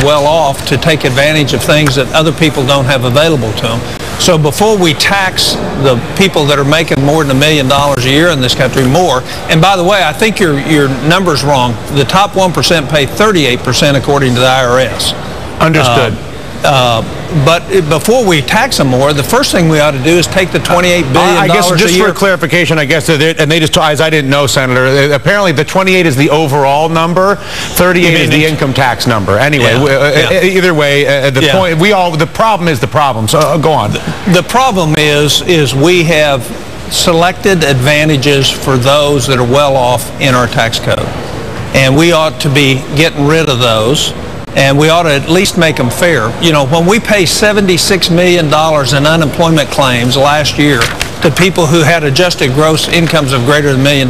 well off to take advantage of things that other people don't have available to them. So before we tax the people that are making more than $1 million a year in this country more, and by the way, I think your number's wrong. The top 1% pay 38% according to the IRS. Understood. But before we tax them more, the first thing we ought to do is take the $28 billion I guess just a year. for clarification, I guess, and they just, as I didn't know, Senator, apparently the 28 is the overall number, 38 is the income tax number. Anyway, either way, the problem is the problem. So go on. The problem is we have selected advantages for those that are well off in our tax code, and we ought to be getting rid of those. And we ought to at least make them fair. You know, when we pay $76 million in unemployment claims last year to people who had adjusted gross incomes of greater than $1 million,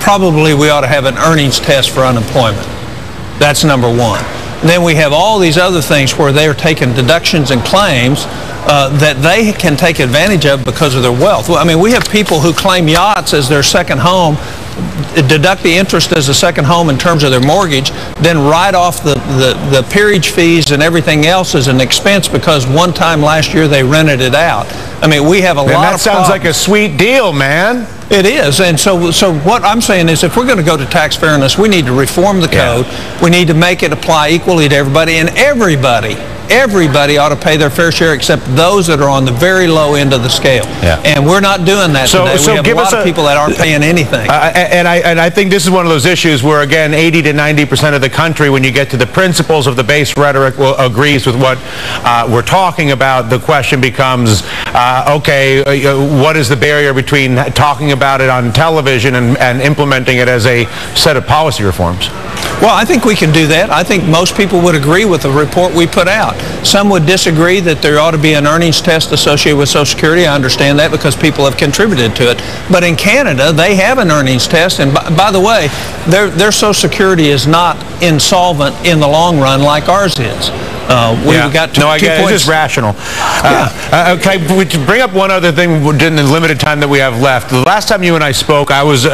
probably we ought to have an earnings test for unemployment. That's number one. And then we have all these other things where they're taking deductions and claims that they can take advantage of because of their wealth. I mean, we have people who claim yachts as their second home, deduct the interest as a second home in terms of their mortgage, then write off the peerage fees and everything else as an expense because one time last year they rented it out. I mean, we have a lot of problems. That sounds like a sweet deal, man. It is, and so what I'm saying is if we're going to go to tax fairness, we need to reform the code. We need to make it apply equally to everybody, and everybody ought to pay their fair share except those that are on the very low end of the scale. And we're not doing that today. We have a lot of people that aren't paying anything. And I think this is one of those issues where, again, 80 to 90% of the country, when you get to the principles of the base rhetoric, agrees with what we're talking about. The question becomes, okay, what is the barrier between talking about it on television and implementing it as a set of policy reforms? Well, I think we can do that. I think most people would agree with the report we put out. Some would disagree that there ought to be an earnings test associated with Social Security. I understand that because people have contributed to it. But in Canada, they have an earnings test. And by the way, their Social Security is not insolvent in the long run like ours is. We've got two points. It's just rational. Okay, we bring up one other thing in the limited time that we have left. The last time you and I spoke, I was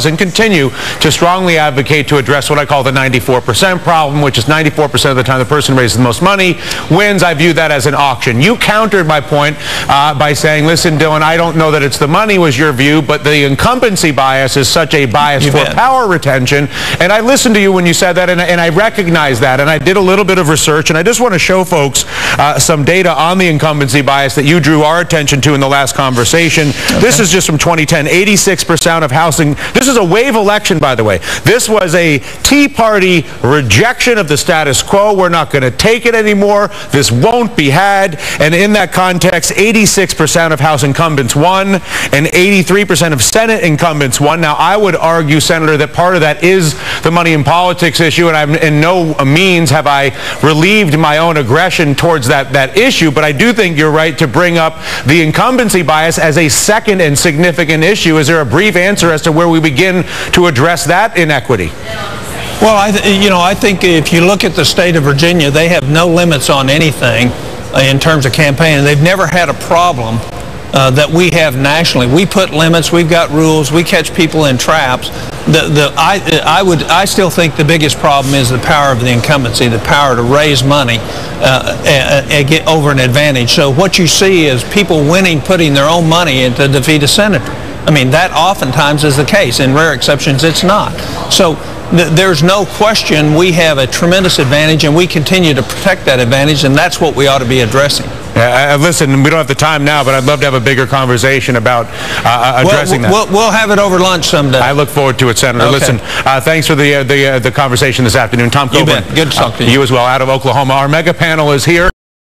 and continue to strongly advocate to address what I call the 94% problem, which is 94% of the time the person raises the most money wins. I view that as an auction. You countered my point by saying, listen, Dylan, I don't know that it's the money was your view, but the incumbency bias is such a bias for power retention. And I listened to you when you said that, and I recognize that, and I did a little bit of research, and I just want to show folks some data on the incumbency bias that you drew our attention to in the last conversation. This is just from 2010, 86% of housing. This is a wave election, by the way. This was a Tea Party rejection of the status quo. We're not going to take it anymore. This won't be had. And in that context, 86% of House incumbents won, and 83% of Senate incumbents won. Now, I would argue, Senator, that part of that is the money in politics issue, and in no means have I relieved my own aggression towards that issue, but I do think you're right to bring up the incumbency bias as a second and significant issue. Is there a brief answer as to where we begin to address that inequity? Well, I think if you look at the state of Virginia, they have no limits on anything in terms of campaigning. They've never had a problem that we have nationally. We put limits, we've got rules, we catch people in traps. I still think the biggest problem is the power of the incumbency, the power to raise money and get over an advantage. So what you see is people winning, putting their own money in to defeat a senator. I mean, that oftentimes is the case. In rare exceptions, it's not. So there's no question we have a tremendous advantage, and we continue to protect that advantage, and that's what we ought to be addressing. Listen, we don't have the time now, but I'd love to have a bigger conversation about addressing that. We'll have it over lunch someday. I look forward to it, Senator. Okay. Listen, thanks for the conversation this afternoon. Tom Coburn. You bet. Good to talk to you. You as well, out of Oklahoma. Our mega panel is here.